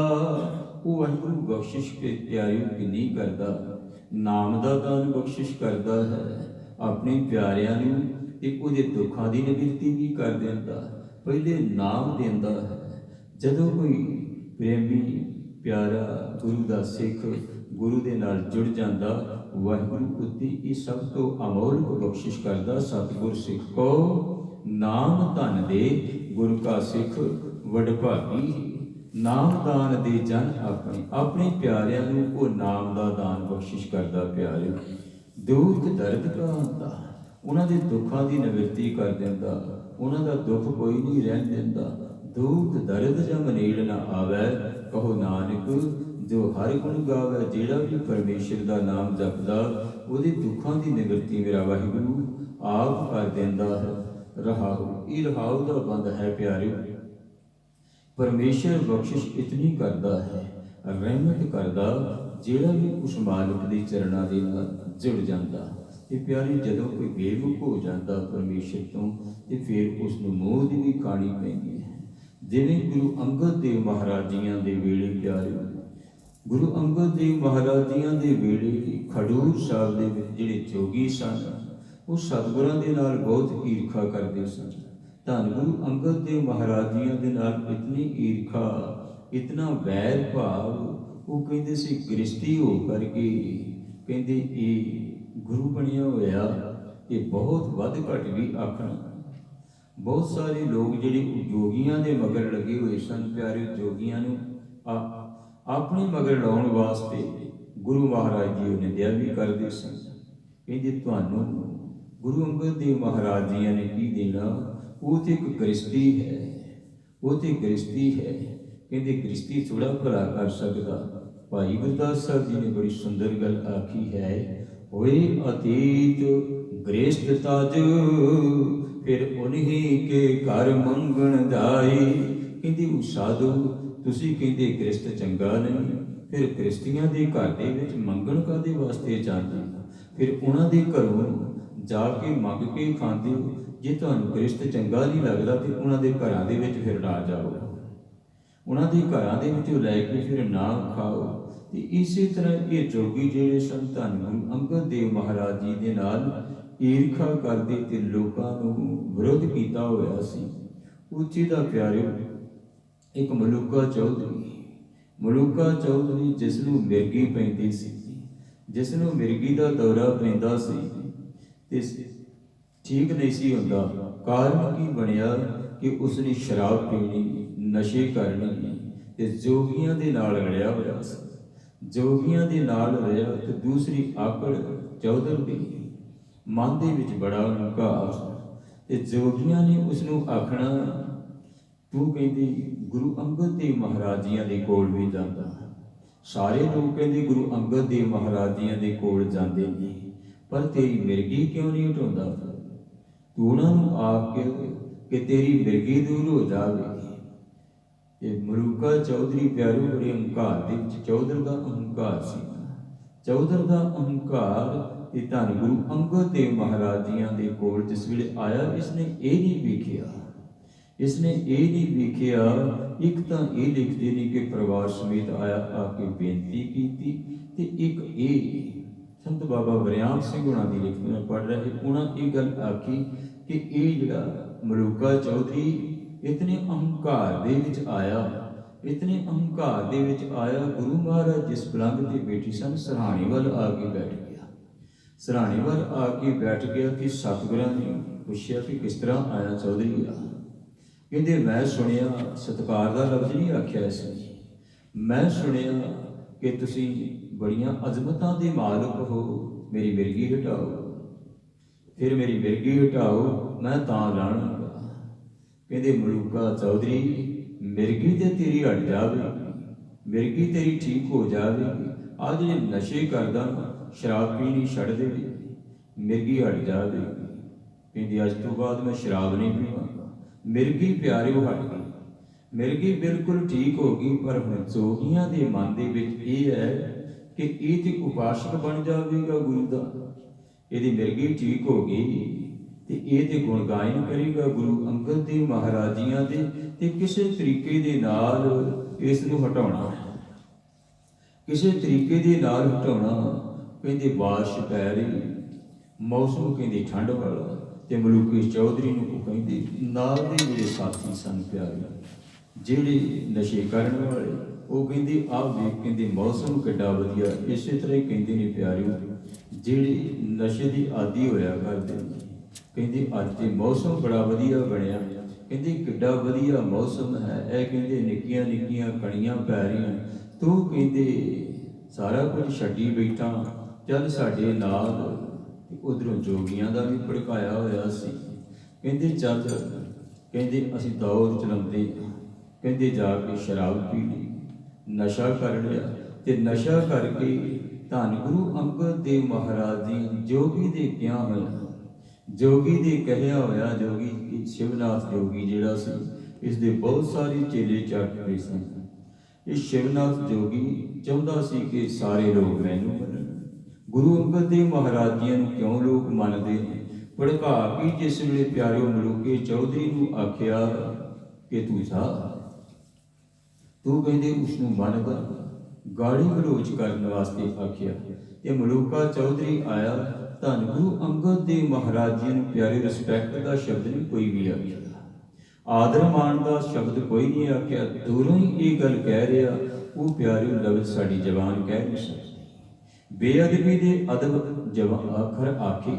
ਉਹ ਵਾਹਿਗੁਰੂ ਬਖਸ਼ਿਸ਼ ਕੇ ਪਿਆਰਿਓ ਕਿੰਨੀ ਕਰਦਾ, ਨਾਮ ਦਾ ਦਾਨ ਬਖਸ਼ਿਸ਼ ਕਰਦਾ ਹੈ ਆਪਣੇ ਪਿਆਰਿਆਂ ਨੂੰ, ਤੇ ਉਹਦੇ ਦੁੱਖਾਂ ਦੀ ਨਿਵਰਤੀ ਵੀ ਕਰ ਦਿੰਦਾ। ਪਹਿਲੇ ਨਾਮ ਦਿੰਦਾ ਹੈ। ਜਦੋਂ ਕੋਈ ਪ੍ਰੇਮੀ ਪਿਆਰਾ ਗੁਰੂ ਦਾ ਸਿੱਖ ਗੁਰੂ ਦੇ ਨਾਲ ਜੁੜ ਜਾਂਦਾ, ਵਾਹਿਗੁਰੂ ਉੱਤੇ ਇਹ ਸਭ ਤੋਂ ਅਮੋਲਕ ਬਖਸ਼ਿਸ਼ ਕਰਦਾ। ਸਤਿਗੁਰ ਸਿੱਖੋ ਨਾਮ ਧਨ ਦੇ, ਗੁਰ ਕਾ ਸਿੱਖ ਵਡ ਭਾਗੀ। ਨਾਮ ਦਾਨ ਦੇ ਜਨ ਆਪਣੇ, ਆਪਣੇ ਪਿਆਰਿਆਂ ਨੂੰ ਉਹ ਨਾਮ ਦਾ ਦਾਨ ਬਖਸ਼ਿਸ਼ ਕਰਦਾ। ਪਿਆਰਿਓ ਦੁੱਖ ਦਰਦ ਕਾ ਹੁੰਦਾ, ਉਹਨਾਂ ਦੇ ਦੁੱਖਾਂ ਦੀ ਨਿਵਰਤੀ ਕਰ ਦਿੰਦਾ, ਉਹਨਾਂ ਦਾ ਦੁੱਖ ਕੋਈ ਨਹੀਂ ਰਹਿਣ ਦਿੰਦਾ। ਦੁੱਖ ਦਰਦ ਜਮ ਨੇੜ ਨਾ ਆਵੈ, ਕਹੋ ਨਾਨਕ ਜੋ ਹਰਿ ਗੁਣ ਗਾਵੈ। ਜਿਹੜਾ ਵੀ ਪਰਮੇਸ਼ਰ ਦਾ ਨਾਮ ਜਪਦਾ, ਉਹਦੇ ਦੁੱਖਾਂ ਦੀ ਨਿਵਰਤੀ ਮੇਰਾ ਵਾਹਿਗੁਰੂ ਆਪ ਕਰ ਦਿੰਦਾ ਹੈ। ਰਹਾਉ, ਇਹ ਰਹਾਉ ਦਾ ਬੰਦ ਹੈ ਪਿਆਰਿਓ। ਪਰਮੇਸ਼ਰ ਬਖਸ਼ਿਸ਼ ਇਤਨੀ ਕਰਦਾ ਹੈ, ਰਹਿਮਤ ਕਰਦਾ, ਜਿਹੜਾ ਵੀ ਉਸ ਮਾਲਕ ਦੇ ਚਰਨਾਂ ਦੇ ਨਾਲ ਜੁੜ ਜਾਂਦਾ। ਤੇ ਪਿਆਰੇ ਜਦੋਂ ਕੋਈ ਬੇਮੁਖ ਹੋ ਜਾਂਦਾ ਪਰਮੇਸ਼ਰ ਤੋਂ, ਤੇ ਫਿਰ ਉਸ ਨੂੰ ਮੋਹ ਦੀ ਵੀ ਖਾਣੀ ਪੈਂਦੀ ਹੈ। ਜਿਵੇਂ ਗੁਰੂ ਅੰਗਦ ਦੇਵ ਮਹਾਰਾਜੀਆਂ ਦੇ ਵੇਲੇ ਪਿਆਰੇ, ਗੁਰੂ ਅੰਗਦ ਦੇਵ ਮਹਾਰਾਜੀਆਂ ਦੇ ਵੇਲੇ ਖਡੂਰ ਸਾਹਿਬ ਦੇ ਵਿੱਚ ਜਿਹੜੇ ਜੋਗੀ ਸਨ, ਉਹ ਸਤਿਗੁਰਾਂ ਦੇ ਨਾਲ ਬਹੁਤ ਈਰਖਾ ਕਰਦੇ ਸਨ। ਧੰਨ ਗੁਰੂ ਅੰਗਦ ਦੇਵ ਮਹਾਰਾਜੀਆਂ ਦੇ ਨਾਲ ਇਤਨੀ ਈਰਖਾ, ਇਤਨਾ ਵੈਰ ਭਾਵ, ਉਹ ਕਹਿੰਦੇ ਸੀ ਗ੍ਰਸਤੀ ਹੋ ਕਰਕੇ, ਕਹਿੰਦੇ ਇਹ ਗੁਰੂ ਬਣਿਆ ਹੋਇਆ, ਇਹ ਬਹੁਤ ਵੱਧ ਘੱਟ ਵੀ ਆਖਣ। ਬਹੁਤ ਸਾਰੇ ਲੋਕ ਜਿਹੜੇ ਜੋਗੀਆਂ ਦੇ ਮਗਰ ਲੱਗੇ ਹੋਏ ਸਨ ਪਿਆਰੇ, ਜੋਗੀਆਂ ਨੂੰ ਆਪਣੇ ਮਗਰ ਲਾਉਣ ਵਾਸਤੇ ਗੁਰੂ ਮਹਾਰਾਜ ਜੀ ਉਹ ਨਿੰਦਿਆ ਵੀ ਕਰਦੇ ਸਨ। ਕਹਿੰਦੇ ਤੁਹਾਨੂੰ ਗੁਰੂ ਅੰਗਦ ਦੇਵ ਮਹਾਰਾਜ ਜੀਆਂ ਨੇ ਕੀ ਦੇਣਾ, ਉਹ ਤੇ ਇੱਕ ਗ੍ਰਸਤੀ ਹੈ, ਉਹ ਤੇ ਗ੍ਰਸਤੀ ਹੈ। ਕਹਿੰਦੇ ਗ੍ਰਸਤੀ ਥੋੜ੍ਹਾ ਭਲਾ ਕਰ ਸਕਦਾ। ਭਾਈ ਗੁਰਦਾਸ ਸਾਹਿਬ ਜੀ ਨੇ ਬੜੀ ਸੁੰਦਰ ਗੱਲ ਆਖੀ ਹੈ, ਹੋਏ ਅਤੀਤ ਗ੍ਰਸਤ ਤਜ, ਫਿਰ ਉਨਹੀ ਕੇ ਘਰ ਮੰਗਣ ਜਾਈ। ਕਹਿੰਦੀ ਉਹ ਸਾਧੂ ਤੁਸੀਂ ਕਹਿੰਦੇ ਗ੍ਰਸਤ ਚੰਗਾ ਨਹੀਂ, ਫਿਰ ਗ੍ਰਸਤੀਆਂ ਦੇ ਘਰ ਦੇ ਵਿੱਚ ਮੰਗਣ ਕਾਹਦੇ ਵਾਸਤੇ ਜਾਂਦੇ, ਫਿਰ ਉਹਨਾਂ ਦੇ ਘਰੋਂ ਜਾ ਕੇ ਮੰਗ ਕੇ ਖਾਂਦੇ ਹੋ। ਜੇ ਤੁਹਾਨੂੰ ਗ੍ਰਸਤ ਚੰਗਾ ਨਹੀਂ ਲੱਗਦਾ ਤੇ ਉਹਨਾਂ ਦੇ ਘਰਾਂ ਦੇ ਵਿੱਚ ਫਿਰ ਨਾ ਜਾਓ, ਉਹਨਾਂ ਦੇ ਘਰਾਂ ਦੇ ਵਿੱਚੋਂ ਲੈ ਕੇ ਫਿਰ ਨਾ ਖਾਓ। ਤੇ ਇਸੇ ਤਰ੍ਹਾਂ ਇਹ ਜੋਗੀ ਜਿਹੜੇ ਸਨ ਧੰਨ ਗੁਰੂ ਅੰਗਦ ਦੇਵ ਮਹਾਰਾਜ ਜੀ ਦੇ ਨਾਲ ਈਰਖਾ ਕਰਦੇ ਤੇ ਲੋਕਾਂ ਨੂੰ ਵਿਰੋਧ ਕੀਤਾ ਹੋਇਆ ਸੀ। ਉੱਚੀ ਦਾ ਪਿਆਰਿਓ ਇੱਕ ਮਲੂਕਾ ਚੌਧਰੀ ਜਿਸ ਨੂੰ ਮਿਰਗੀ ਪੈਂਦੀ ਸੀ, ਜਿਸ ਨੂੰ ਮਿਰਗੀ ਦਾ ਦੌਰਾ ਪੈਂਦਾ ਸੀ ਤੇ ਠੀਕ ਨਹੀਂ ਸੀ ਹੁੰਦਾ। ਕਾਰਨ ਕੀ ਬਣਿਆ ਕਿ ਉਸਨੇ ਸ਼ਰਾਬ ਪੀਣੀ, ਨਸ਼ੇ ਕਰਨੇ ਤੇ ਜੋਗੀਆਂ ਦੇ ਨਾਲ ਰਲਿਆ ਹੋਇਆ ਸੀ। ਜੋਗੀਆਂ ਦੇ ਨਾਲ ਰਿਹਾ ਤੇ ਦੂਸਰੀ ਆਕੜ ਚੌਧਰ ਦੀ ਮਨ ਦੇ ਵਿੱਚ ਬੜਾ ਹੰਕਾਰ ਤੇ ਜੋਗੀਆਂ ਨੇ ਉਸ ਨੂੰ ਆਖਣਾ, ਤੂੰ ਕਹਿੰਦੀ ਗੁਰੂ ਅੰਗਦ ਦੇਵ ਮਹਾਰਾਜ ਜੀਆਂ ਦੇ ਕੋਲ ਵੀ ਜਾਂਦਾ। ਸਾਰੇ ਲੋਕ ਕਹਿੰਦੇ ਗੁਰੂ ਅੰਗਦ ਦੇਵ ਮਹਾਰਾਜ ਜੀਆਂ ਦੇ ਕੋਲ ਜਾਂਦੇ ਨੇ, ਪਰ ਤੇਰੀ ਮਿਰਗੀ ਕਿਉਂ ਨਹੀਂ ਉਠਾਉਂਦਾ? ਤੂੰ ਉਹਨਾਂ ਨੂੰ ਆਖ ਕੇ कि तेरी मिर्गी दूर हो जाएगी। ये मलूका चौधरी प्यारो बड़े अहंकार दे विच चौधर का अहंकार सी। चौधर का अहंकार ये धन गुरु अंगद देव महाराज जियां दे कोल जिस वेले आया, इसने ये नहीं वेखिया, इसने ये नहीं वेखिया। एक तो ये लिखते नहीं कि परिवार समेत आया आके बेनती की, ते एक ये संत बाबा वरियाम सिंह हुणां दी लिखत मैं पढ़ रहा, उन्होंने ये गल आखी कि ये जिहड़ा मलूका चौधरी इतने अहंकार दे विच आया, इतने अहंकार दे विच आया। गुरु महाराज जिस पलंग ते बैठी सन, सरहाणे वल आके बैठ गया, सरहाणे वल आके बैठ गया कि सतगुरां ने पुछया कि किस तरह आया चौधरी आ। कहते मैं सुनिया, सत्कार का लफ्ज नहीं आख्या इसने, मैं सुनिया कि तुसी बड़ियां अजमतां दे मालक हो, मेरी मिर्गी हटाओ। फिर मेरी मिर्गी हटाओ, मैं तां लाणगा। कहते मलूका चौधरी मिर्गी ते तेरी हट जावेगी, मिर्गी तेरी ठीक हो जावेगी। आज जे नशे करदा शराब पीनी छड़ देवी, मिर्गी हट जावेगी। कहते अज तो बाद मैं शराब नहीं पीवांगा। मिर्गी प्यारे हट गई, मिर्गी बिल्कुल ठीक हो गई। पर हुण जोगियां दे मन दे विच ये है कि ये तो उपासक बन जाएगा गुरु का। यदि मिर्गी ठीक हो गई तो ये तो गुण गायन करेगा गुरु अंगद देव महाराज जियां दे, ते किसी तरीके दे नाल इस नूं हटाउणा, किसी तरीके दे नाल हटाउणा। कहते बारिश पै रही, मौसम कहते ठंड वाला, ते मलूके चौधरी नूं कहते नाल दे मेरे साथी सन प्यारे जिहड़े नशे करन वाले, वो कहते आ वेख कहते मौसम किड्डा वधिया। इस तरह ही कहते ने प्यारे जिहड़े नशे की आदि होया करदे ने, कहते अज ते मौसम बड़ा वधिया बनया, कहते किड्डा वधिया मौसम है। यह कहते निक्कियां निक्कियां कणियां पै रहीआं, तू कहते सारा कुछ छड्डी बैठा, चल साडे नाल। उधरों जोगियां का भी भड़काया होया सी, कहते चल, कहते असीं दौड़ चलाउंदे, कहते जाके शराब पी ली, नशा कर लिया, ते नशा करके धन गुरु अंगद देव महाराज जी जोगी दे क्या होया, जोगी दे कहया होया। जोगी शिवनाथ जोगी जिहड़ा सी, इस दे बहुत सारे चेले चाटरे सन। इस शिवनाथ जोगी चाहुंदा सी कि सारे लोग मैनूं मनण। गुरु अंगद देव महाराज जी नूं क्यों लोग मनदे ने, भड़का के जिस वेले प्यारे मलूके चौधरी नूं आख्या कि तू जा, तू कहते उसनूं मनदा, गाली गलोच करने वास्ते आख्या। ये मलूका चौधरी आया, धन गुरु अंगद देव महाराज जी नूं प्यारे रिस्पैक्ट का शब्द नहीं कोई भी आख्या, आदर मान का शब्द कोई नहीं आख्या। दूरों ही ये गल कह रहा, वो प्यारे लफ्ज साड़ी जबान कह नहीं सकती। बेअदबी दे अदब जबान अखर आखे,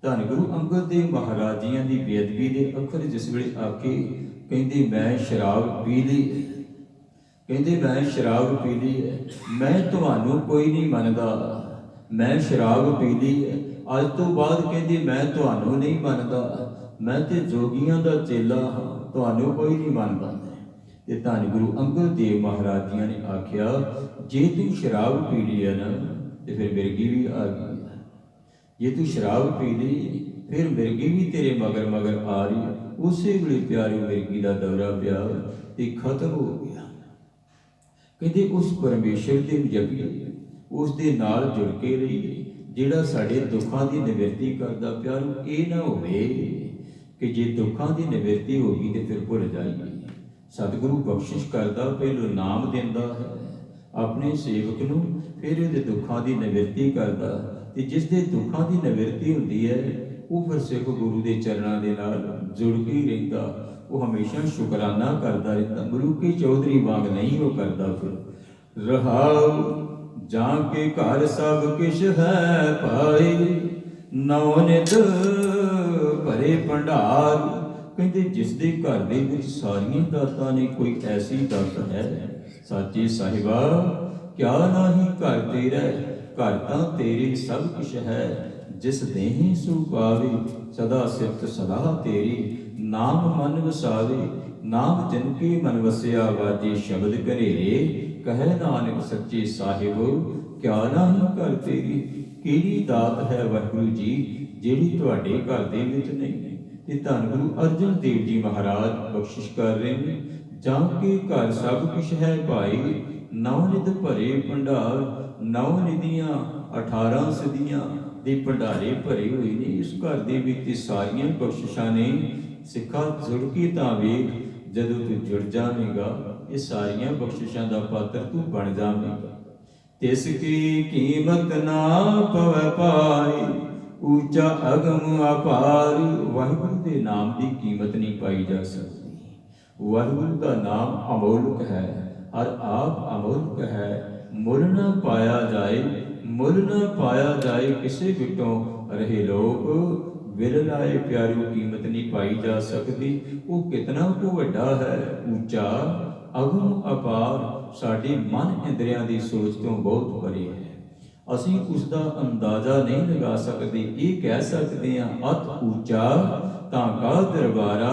धन गुरु अंगद देव महाराज जी की बेअदबी दे अखर जिस वेले आखे, कहते मैं शराब पी ली, कहते मैं शराब पी ली है, मैं तुहानू कोई नहीं मनदा, मैं शराब पी ली है। अज तो बाद कहते मैं तुहानू नहीं मनदा, मैं तो जोगियां दा चेला हाँ, तुहानू कोई नहीं मनदा। ते धन गुरु अंगद देव महाराज जी ने आख्या, जे तू शराब पी ली है ना, तो फिर मिर्गी भी आ गई। जे तू शराब पी ली, फिर मिर्गी भी तेरे मगर मगर आ रही। उस वेले प्यारे मिर्गी का दौरा पिया ते खत्म हो गया। कहते उस परमेश्वर के जपीए, उस दे नाल जुड़ के रहिए, जिहड़ा साडे दुखों की निवृत्ति करदा। प्यारो ये ना होवे कि जे दुखों की निवृत्ति होगी तो फिर भुल जाइए। सतगुरु बख्शिश करदा, पहलो नाम दिंदा है अपने सेवक नूं, फिर उहदे दुखों की निवृत्ति करदा। ते जिस दे दुखों की निवृत्ति हुंदी है, वो फिर सिख गुरु के चरणों के नाल जुड़ के ही रहिंदा, वो हमेशा शुकराना करता रहता। मलूके चौधरी वांग नहीं वो करता। फिर रहाओ जाके घर सब किश है पाए, नौनित भरे भंडार। कहते जिसके घर दे विच सारियां दातां ने, कोई ऐसी दत है साचे साहिबा क्या नाही घर तेरा, घर तां तेरे सब कुछ है। जिस देहि सु पावे सदा सिफत सलाह तेरी, नाम मन वसावे नाम जिनके मन वसिया। वाजे शब्द घनेरे कहे नानक सच्चे साहिब क्या नाही घर तेरी। किहड़ी दात है वाहिगुरू जी जिहड़ी तुहाडे घर दे विच नहीं। ਤੇ ਧੰਨ ਗੁਰੂ ਅਰਜਨ ਦੇਵ ਜੀ ਮਹਾਰਾਜ ਬਖਸ਼ਿਸ਼ ਕਰ ਰਹੇ ਨੇ। ਜਾਂ ਕੇ ਘਰ ਸਭ ਕੁਛ ਹੈ ਭਾਈ, ਨੌ ਨਿਧ ਭਰੇ ਭੰਡਾਰ। ਨੌ ਨਿਧੀਆਂ 18 ਸਦੀਆਂ ਦੇ ਭੰਡਾਰੇ ਭਰੇ ਹੋਏ ਨੇ ਇਸ ਘਰ ਦੇ ਵਿੱਚ। ਸਾਰੀਆਂ ਬਖਸ਼ਿਸ਼ਾਂ ਨੇ। ਸਿੱਖਾ ਜੁੜ ਕੇ ਤਾਂ ਵੇਖ, ਜਦੋਂ ਤੂੰ ਜੁੜ ਜਾਵੇਂਗਾ ਇਹ ਸਾਰੀਆਂ ਬਖਸ਼ਿਸ਼ਾਂ ਦਾ ਪਾਤਰ ਤੂੰ ਬਣ ਜਾਵੇਂਗਾ। ਤਿਸ ਕੀ ਕੀਮਤ ਨਾ ਪਵੈ ਪਾਈ, ਉੱਚਾ ਅਗਮ ਅਪਾਰ। ਵਾਹਿਗੁਰੂ ਦੇ ਨਾਮ ਦੀ ਕੀਮਤ ਨਹੀਂ ਪਾਈ ਜਾ ਸਕਦੀ। ਵਾਹਿਗੁਰੂ ਦਾ ਨਾਮ ਅਮੋਲਕ ਹੈ, ਔਰ ਆਪ ਅਮੋਲਕ ਹੈ। ਮੁੱਲ ਨਾ ਪਾਇਆ ਜਾਏ, ਮੁੱਲ ਨਾ ਪਾਇਆ ਜਾਏ ਕਿਸੇ ਵਿਟੋਂ ਰਹੇ ਲੋਕ। ਵਿਰਲ ਆਏ ਪਿਆਰਿਓ, ਕੀਮਤ ਨਹੀਂ ਪਾਈ ਜਾ ਸਕਦੀ। ਉਹ ਕਿਤਨਾ ਕੁ ਵੱਡਾ ਹੈ, ਉੱਚਾ ਅਗਮ ਅਪਾਰ, ਸਾਡੇ ਮਨ ਇੰਦਰੀਆਂ ਦੀ ਸੋਚ ਤੋਂ ਬਹੁਤ ਪਰੇ ਹੈ। ਅਸੀਂ ਉਸ ਦਾ ਅੰਦਾਜ਼ਾ ਨਹੀਂ ਲਗਾ ਸਕਦੇ। ਇਹ ਕਹਿ ਸਕਦੇ ਹਾਂ, ਅਤ ਉੱਚਾ ਤਾਂ ਕਾ ਦਰਬਾਰਾ,